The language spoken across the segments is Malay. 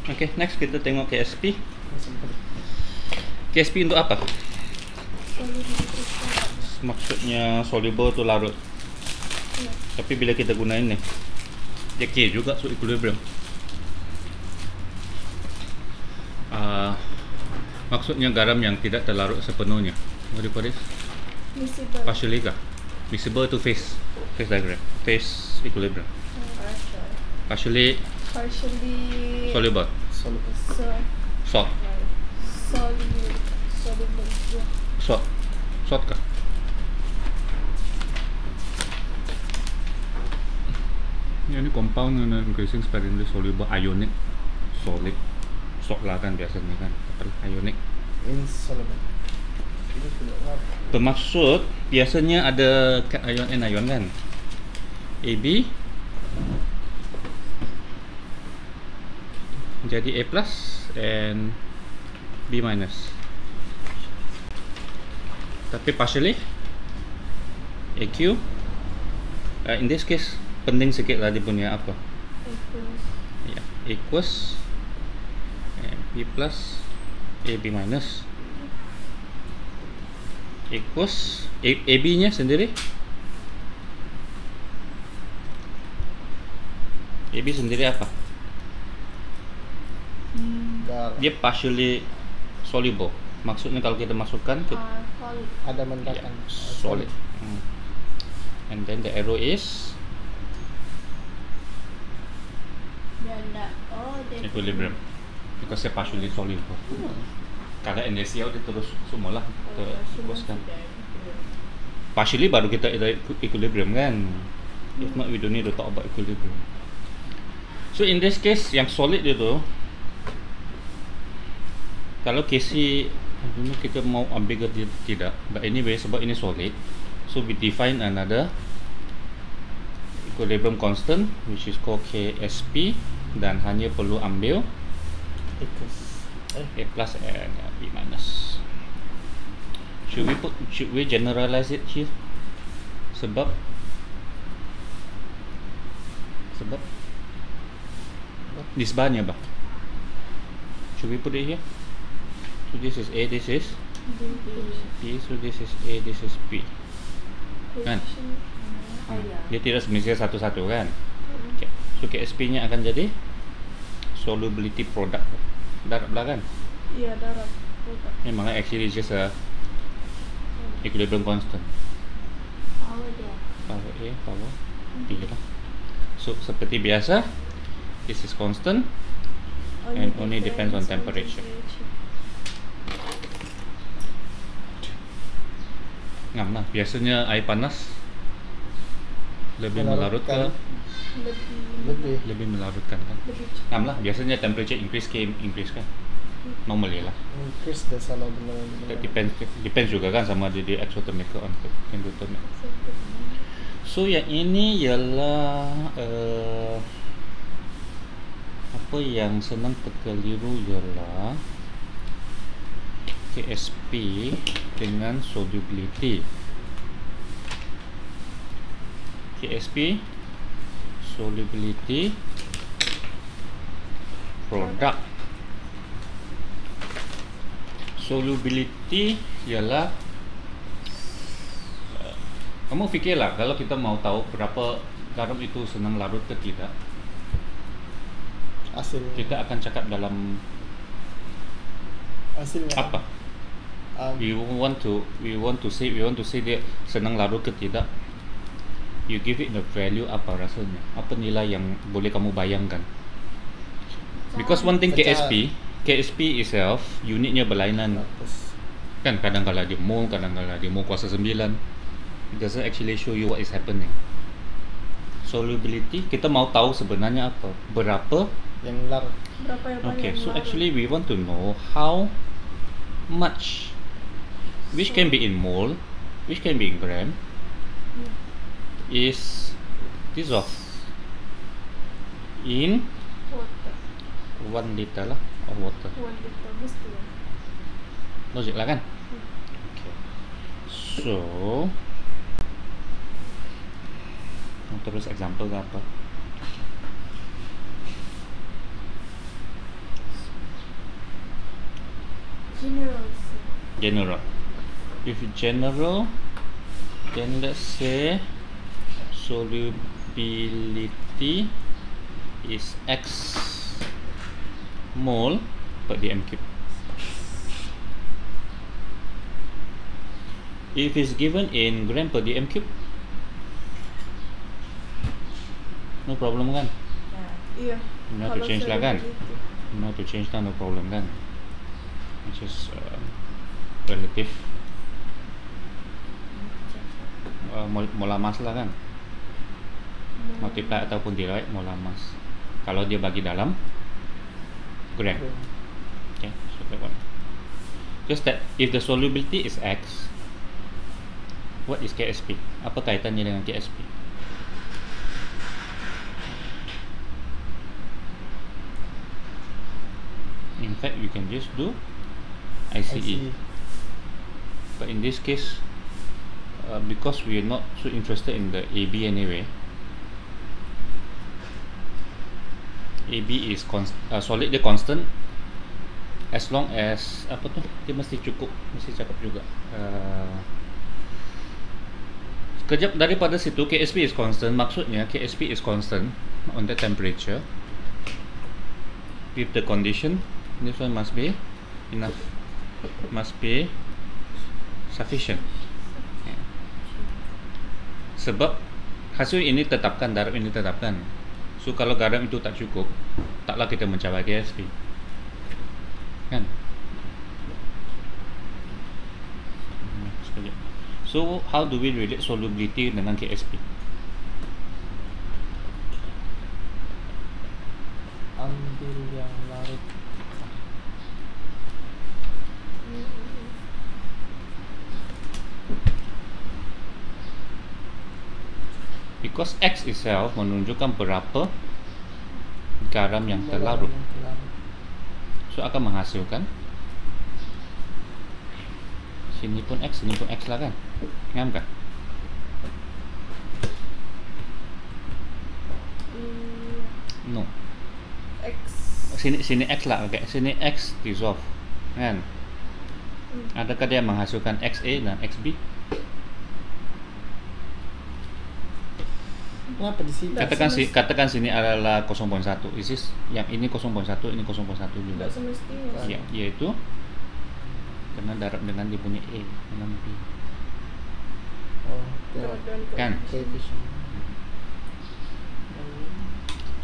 Okay, next kita tengok KSP. KSP untuk apa? Maksudnya soluble tu larut. Ya. Tapi bila kita gunain ni, dia K juga, so equilibrium. Maksudnya garam yang tidak terlarut sepenuhnya. What do you call this? Miscible. Partially kah? Miscible tu phase diagram, phase equilibrium. Partially Partially soluble, so, salt, soluble. Yeah. salt kah? Ini compound na increasing sparingly soluble ionic solid. Salt lah kan biasanya kan, apa ionic. Insoluble. Ini tidak apa. Bermaksud biasanya ada cation anion kan. AB jadi A plus and B minus. Tapi partially AQ in this case penting sikit lah dia punya apa. Ya, equals and B plus AB minus equals AB nya sendiri. AB sendiri apa? Garam. Dia partially soluble. Maksudnya kalau kita masukkan ke Solid. Ada mentakan. solid. And then the arrow is equilibrium because dia partially soluble. Karena NaCl dia terus semua lah teruskan. Partially baru kita ada equilibrium kan. If not we don't need to talk about equilibrium. So in this case yang solid dia tu, kalau KC kita mau ambil ke tidak, but anyway sebab ini solid, so we define another equilibrium constant which is called KSP dan hanya perlu ambil A plus and B minus. Should we generalize it here? Sebab nisbahnya bah. Should we put it here? So this is A, this is B, so this is A, this is B. Kan? Dia tidak semestinya satu-satu kan? Okay. So KSP nya akan jadi solubility product. Darat lah kan? Iya, darat. Memang actually just a equilibrium constant. Power dia. Power A, power B lah. So seperti biasa, this is constant and only depends on temperature. Ngam lah, biasanya air panas lebih melarutkan, lebih melarutkan kan. Ngam lah, biasanya temperature increase kan. Normally lah. Increase the soluble. That depends juga kan sama dia exothermic ke endothermic. So yang ini ialah apa yang senang terkeliru ialah KSP dengan solubility. KSP solubility product. Solubility ialah kamu fikirlah kalau kita mau tahu berapa garam itu senang larut ke tidak, Hasil. kita akan cakap dalam Hasilnya apa? We want to say dia senang larut ke tidak. You give it the value apa rasanya? Apa nilai yang boleh kamu bayangkan? Because one thing KSP itself unitnya berlainan. Kan kadang-kala dia mol, kadang-kala dia mol kuasa 9. It doesn't actually show you what is happening. Solubility kita mau tahu sebenarnya apa? Berapa yang larut. Berapa yang Okay, paling so larut? actually we want to know how much, which can be in mole, which can be in gram, is dissolved in water. 1 liter lah of water. 1 liter mesti. Logik lah kan? Okay. So terus example ke apa? General. General. If general, then let's say solubility is X mole per dm cube. If it's given in gram per dm cube, no problem kan? Iya. You know how to Kalau change lah kan? solubility. You know how to change lah, no problem kan? It's just relative molar mass lah kan? Multiply ataupun divide molar mass. Kalau dia bagi dalam gram. Okay, so that one. Just that if the solubility is X, what is KSP? Apa kaitannya dengan KSP? In fact, we can just do ICE. But in this case, because we are not so interested in the AB anyway, AB is solid, dia constant as long as apa tu, dia mesti cukup, mesti cakap juga sekejap daripada situ. KSP is constant, maksudnya KSP is constant on the temperature with the condition this one must be enough, must be sufficient. Sebab hasil ini tetapkan, garam ini tetapkan. So kalau garam itu tak cukup, taklah kita mencapai KSP kan. So how do we relate solubility dengan KSP? Ambil yang larut. Because X itself menunjukkan berapa garam yang terlarut, so akan menghasilkan sini pun X, sini pun X lah kan, ngam kan? No, X. sini X lah, okay. Sini X dissolve kan? Adakah dia menghasilkan XA dan XB? Kenapa di sini? Katakan sini adalah 0.1. Isis yang ini 0.1, ini 0.1 juga. Tidak semestinya. Ya, yaitu kena darab dengan dia punya A dengan B. Oh, Kan? coefficient.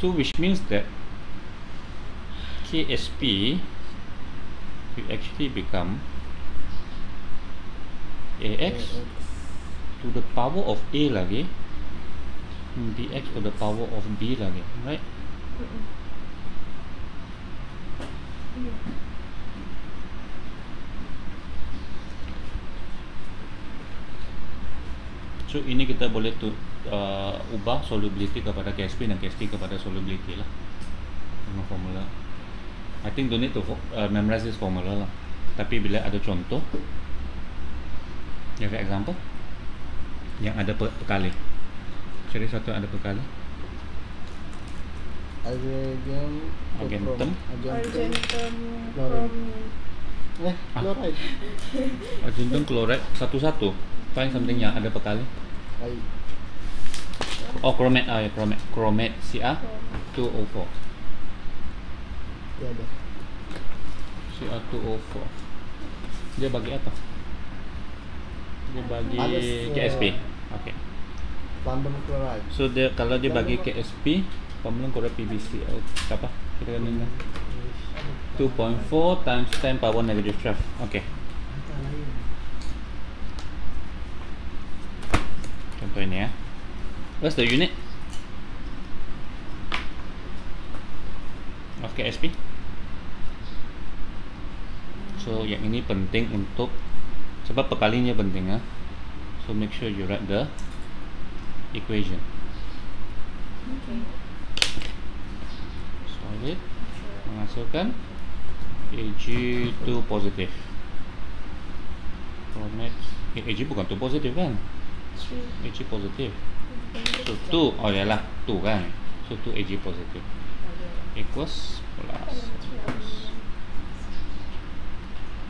So which means that KSP will actually become AX to the power of A lagi, BX to the power of B lagi, right? Iya. So ini kita boleh ubah solubility kepada KSP dan KSP kepada solubility lah dengan formula. I think don't need to memorize this formula lah. Tapi bila ada contoh, ya, for example, yang ada pekali. Cari satu yang ada pekali. Argentum. Chromium. Chloride. Argentum chloride satu-satu. Find something yang ada pekali. Oh, chromate. Ya, chromate Ca2O4. Ya ada. Ca2O4. Dia bagi apa? Dia bagi KSP. Okay. Lambung chloride. So dia kalau dia bagi KSP, pemulung korek PBC apa? Kita kena 2.4 times 10 power negative 12. Okay. Contoh ini ya. What's the unit of KSP? So yang ini penting untuk sebab pekalinya penting ya. So make sure you write the equation. Okay. Solid menghasilkan Ag2 positif. Ag bukan 2 positif kan? Ag positif. So 2, oh yalah 2 kan? So 2 Ag positif equals plus.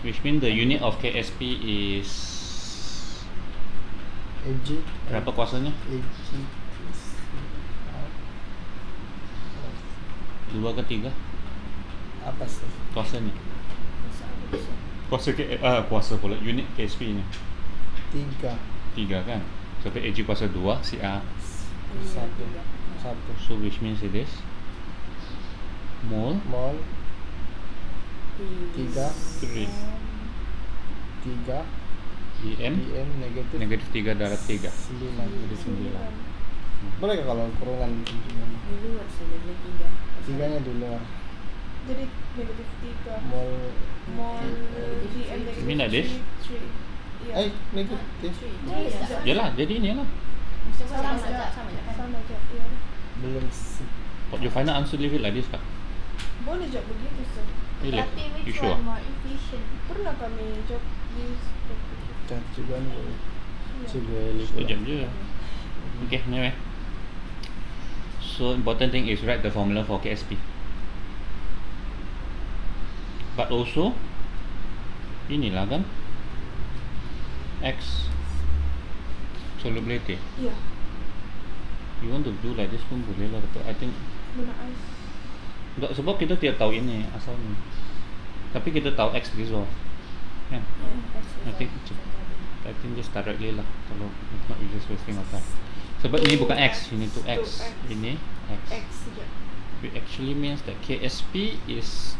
which means the unit of KSP is AG. berapa kuasanya? AG. 2 ke 3 Apa sih? kuasanya? Masa apa bisa? Kuasa pula unit KSP nya 3. 3 kan? So AG kuasa 2, si A. Iya, 1. tiga. 1. So which means it is mole Mol 3. 3 3. DM DM negatif negatif 3 darat 3. 9. Jadi 9. Boleh nggak kalau kurungan kuncinya? Di luar sih, dari 3. 3-nya di luar. Jadi negatif 3 Mol mol negatif GM negatif Ini nak, Des? 3. Iya. negatif. Yalah, jadi ini lah. Sama aja. Sama aja. Iya. Belum What you find out answer leave it like this kak? Boleh jawab begitu sih. Really? Tapi You which sure? one more efficient? Pernah kami jawab di seperti itu. cat juga nih boleh. Iya. Juga Sekejap je. Okay, anyway. So important thing is write the formula for KSP. But also inilah kan X solubility. Iya. You want to do like this pun boleh lah, tapi I think Guna ais. enggak, sebab kita tidak tahu ini asalnya. Tapi kita tahu X dissolve. Kan? I think just directly lah. Kalau if not, you just wasting our time. Sebab ini bukan X, you need to X. Ini X. X saja. Which actually means that KSP is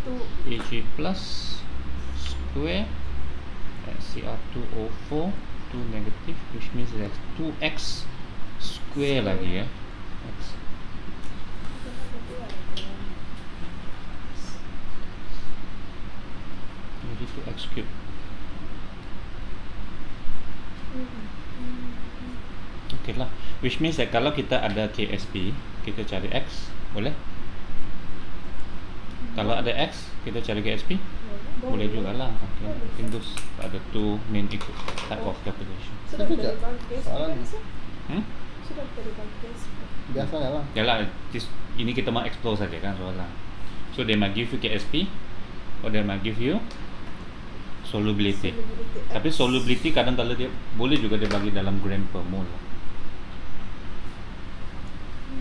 2 AG plus square and CR2O4 2 negative, which means that's 2X square lagi ya. X. Jadi 2X cube. Okay lah, which means that kalau kita ada KSP, kita cari X, boleh? Kalau ada X, kita cari KSP, boleh juga lah. Okay, I think those are the two main type of calculation. Sudah Itu dari je. bagus. Soalan. Sudah dari bagus. Biasanya lah. Yalah, ini kita mau explore saja kan soalnya. So they might give you KSP, or they might give you solubility. Tapi solubility kadang kalau dia boleh juga dia bagi dalam gram per mole.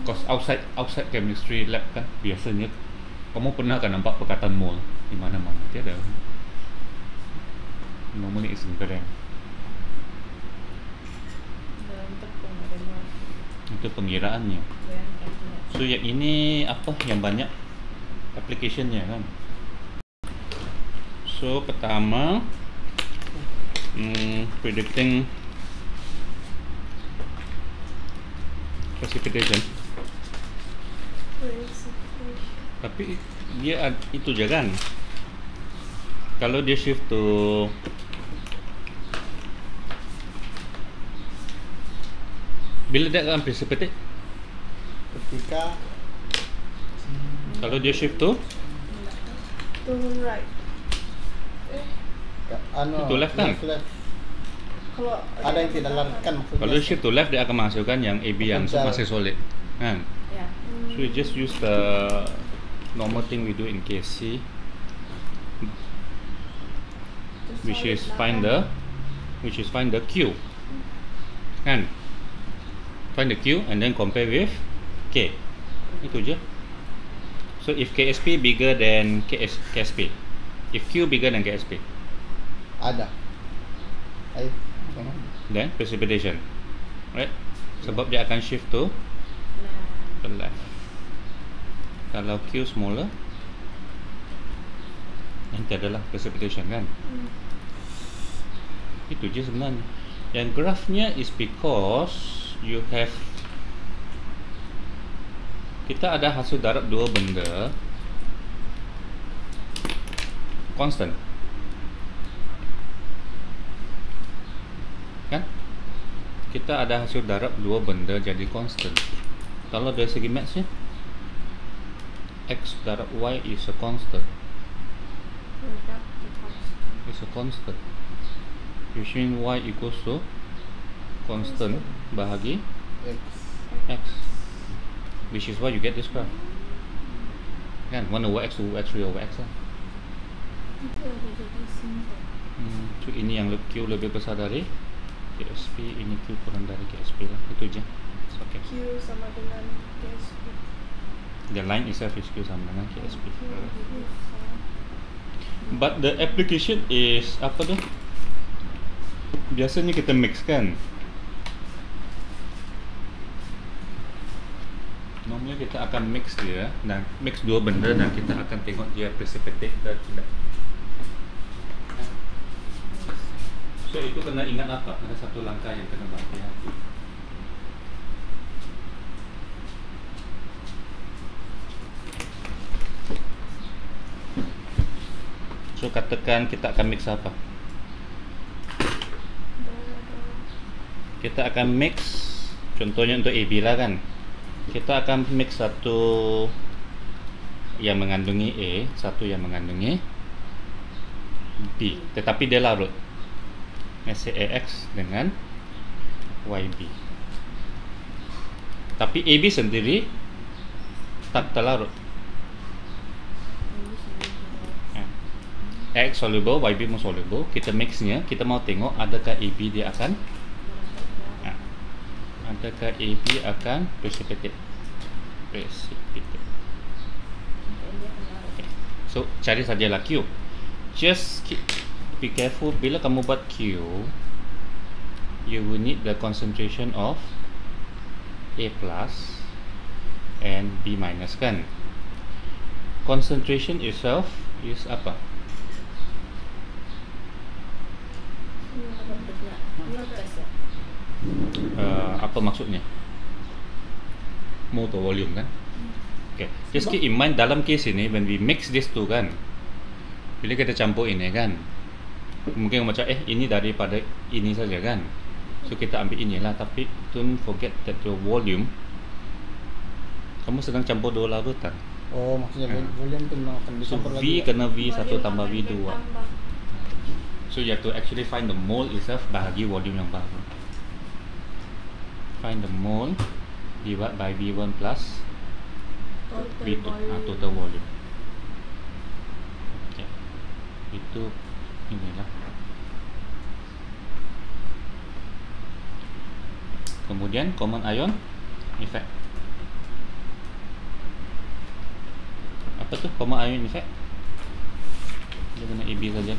Cause outside chemistry lab kan biasanya kamu pernah kan nampak perkataan mole di mana-mana, tiada. Normally it's in gram. Dalam tepung ada luar. Itu pengiraannya. Dan kalkulasi. So yang ini apa yang banyak application-nya kan. So pertama predicting precipitation. Tapi dia itu je kan. Kalau dia shift to bila dia akan precipitate, Ketika kalau dia shift to Turun right. Itu left kan? left. Kalau Ada yang tidak left kan maksudnya. kalau dia shift to left dia akan masukkan yang AB yang Betul. masih solid kan. Ya. So we just use the normal thing we do in KSC, which is find the Q kan, find the Q and then compare with K, itu je. So if KSP bigger than KSP, if Q bigger than KSP, Ada. Ayo. then precipitation, right? Sebab dia akan shift to the left. Kalau Q smaller, nanti adalah precipitation kan. Itu je sebenarnya. Yang graphnya is because you have, kita ada hasil darab dua benda constant kan. Kita ada hasil darab dua benda jadi constant. Kalau dari segi maths nya, X darab Y is a constant. It's a constant. Which means Y equals to constant bahagi X. X, which is why you get this graph kan, 1 over X, 2 over X, 3 over X lah. Itu ada jadi simple. So ini yang Q lebih besar dari KSP, ini Q kurang dari KSP lah. Itu aja. It's okay. Q sama dengan KSP. The line itself is Q sama dengan KSP. Q lebih besar. But the application is apa tuh? Biasanya kita mix kan. Normally kita akan mix dia dan mix dua benda dan kita akan tengok dia precipitate dan tidak. So itu kena ingat apa? Ada satu langkah yang kena berhati-hati. So katakan kita akan mix apa? Kita akan mix, contohnya untuk AB lah kan. Kita akan mix satu yang mengandungi A, satu yang mengandungi B. Tetapi dia larut. SAX dengan YB. Tapi AB sendiri tak terlarut. X soluble, YB pun soluble. Kita mixnya, kita mau tengok adakah AB dia akan adakah AB akan precipitate. Okay. So cari sajalah Q. Just be careful bila kamu buat Q, you will need the concentration of A plus and B minus kan. Concentration itself is apa? Apa maksudnya? Mole atau volume kan? Okay. Just keep in mind dalam case ini when we mix these two kan, bila kita campur ini kan, mungkin macam ini daripada ini saja kan, so kita ambil inilah. Tapi don't forget that your volume, kamu sedang campur dua larutan. Oh, maksudnya volume tu memang akan So dicampur V lagi. kena V1 tambah V2. So you have to actually find the mole itself bahagi volume yang baru. Find the mole divide by V1 plus V2, total volume. Okay. Itu inilah. Kemudian common ion effect. Apa tu common ion effect? Dia guna AB saja.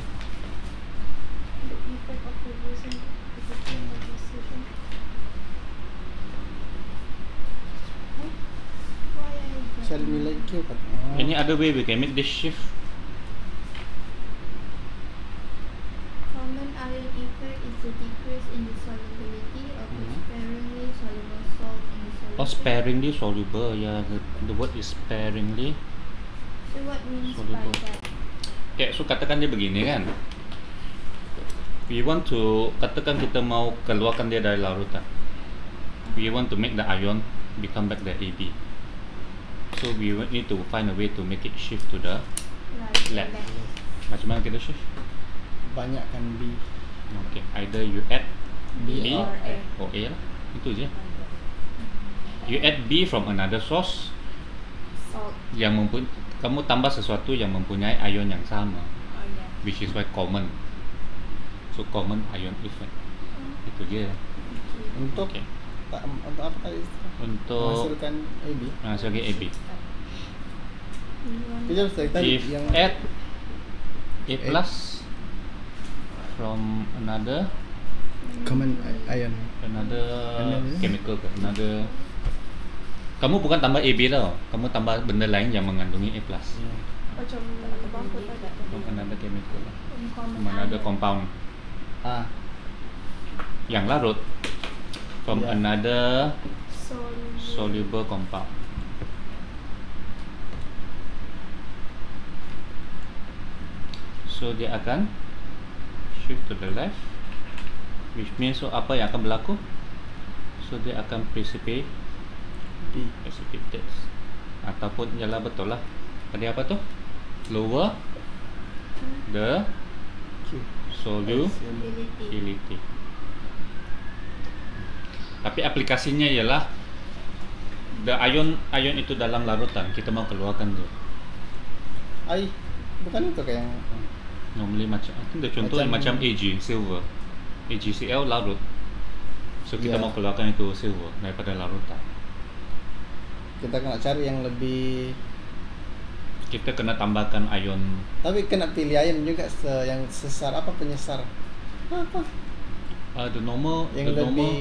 The effect of reducing between the decision. Sel nilai Q kan. Any other way we can make this shift? Common ion effect is the decrease in the solubility of a sparingly soluble salt in the solution. Oh, sparingly soluble. Yeah, the word is sparingly. So what means Soluble. by that? Okay, so katakan dia begini kan. We want to, katakan kita mau keluarkan dia dari larutan. We want to make the ion become back the AB. So we need to find a way to make it shift to the left. Macam mana kita shift? Banyakkan B. Okay, either you add B or A. or A lah. Itu je. You add B from another source Salt. yang kamu tambah sesuatu yang mempunyai ion yang sama, Oh yeah. which is why common. So common ion effect. Itu je. Untuk Okay. untuk apa tadi? Untuk Menghasilkan AB. sebagai AB. Kita harus tadi If yang add A plus from another common ion. another Another? chemical ke another, kamu bukan tambah AB tau, kamu tambah benda lain yang mengandungi A plus Macam apa tadi? from another chemical lah. Common From another ion. compound Ah, yang larut from Yeah. another Soluble. soluble compound. So dia akan shift to the left, which means so apa yang akan berlaku? So dia akan precipitate ataupun ialah betul lah. Tadi apa tu? Lower the Q. solubility. Tapi aplikasinya ialah the ion itu dalam larutan, kita mau keluarkan dia. Ai, bukan itu kayak yang Normally macam, I think the contoh macam AG, silver. AgCl larut. So kita Yeah. mau keluarkan itu silver daripada larutan. Kita kena cari yang lebih. Kita kena tambahkan ion. Tapi kena pilih ion juga yang sesar apa penyesar. Apa? The normal, Yang the normal, lebih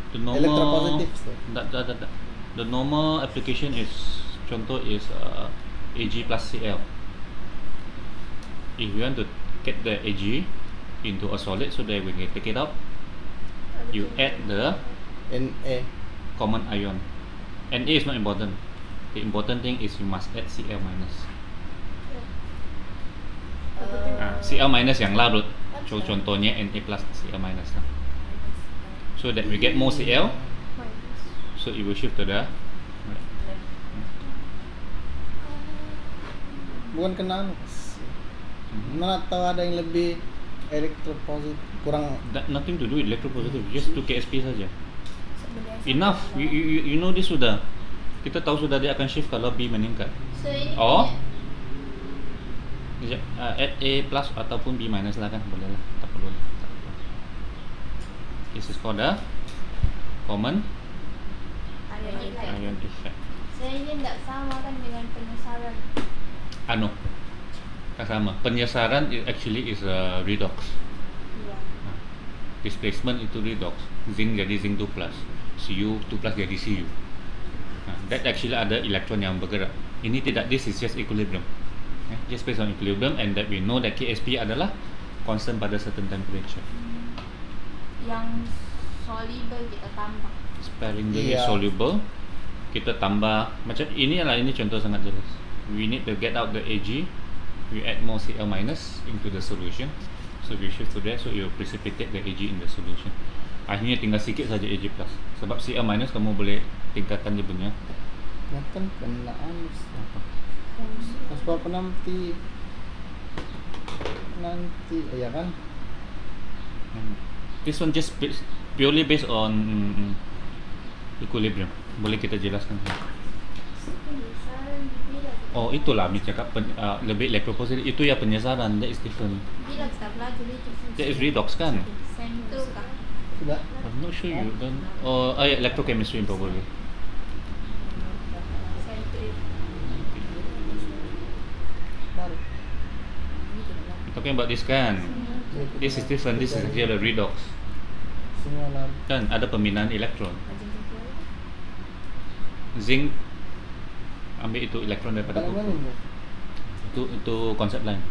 the normal. elektropositif tu. Tak. The normal application is, contoh is Ag plus Cl. If you want to get the Ag into a solid, so that when you take it out, you add the Na. common ion. Na is not important. The important thing is you must add Cl minus. Cl minus yang larut. So contohnya Na plus Cl minus lah. So that we get more Cl, Minus. so it will shift to the right. Bukan kena anu. Mana tahu ada yang lebih elektropositif kurang. That nothing to do with electropositive, just to KSP saja. Sebenarnya Enough. You know this sudah. Kita tahu sudah dia akan shift kalau B meningkat. So ini Oh. punya- Sekejap, add A plus ataupun B minus lah kan, boleh lah, tak perlu lah. This is called the common ion effect. So ini tidak sama kan dengan penyesaran. Anu, tak sama. Penyesaran actually is a redox. Iya. Displacement itu redox. Zinc jadi zinc 2 plus, Cu 2 plus jadi Cu. That actually ada elektron yang bergerak. Ini tidak, this is just equilibrium. Just based on equilibrium, and that we know that KSP adalah constant pada certain temperature. Yang soluble kita tambah. Sparingly Yeah. soluble, kita tambah macam ini lah, ini contoh sangat jelas. We need to get out the Ag, we add more Cl minus into the solution, so we shift to there, so it will precipitate the Ag in the solution. Akhirnya tinggal sikit saja Ag plus, sebab Cl minus kamu boleh tingkatkan dia punya Ya kan kena anu. apa. Sebab nanti ya kan. This one just purely based on equilibrium. Boleh kita jelaskan? Penyesaran bila kita Oh, itulah Mi cakap lebih elektropositif. Itu ya penyesaran, that is different. bila kita belajar itu That is redox kan? itu kah? Sudah. I'm not sure you don't. Oh, electrochemistry probably. Sentrit. Baru. Talking about this kan? This is different. This is actually the redox. Semua lalu. Kan ada pemindahan elektron. Zinc ambil itu elektron daripada Kalau glucose. mana? Itu konsep lain.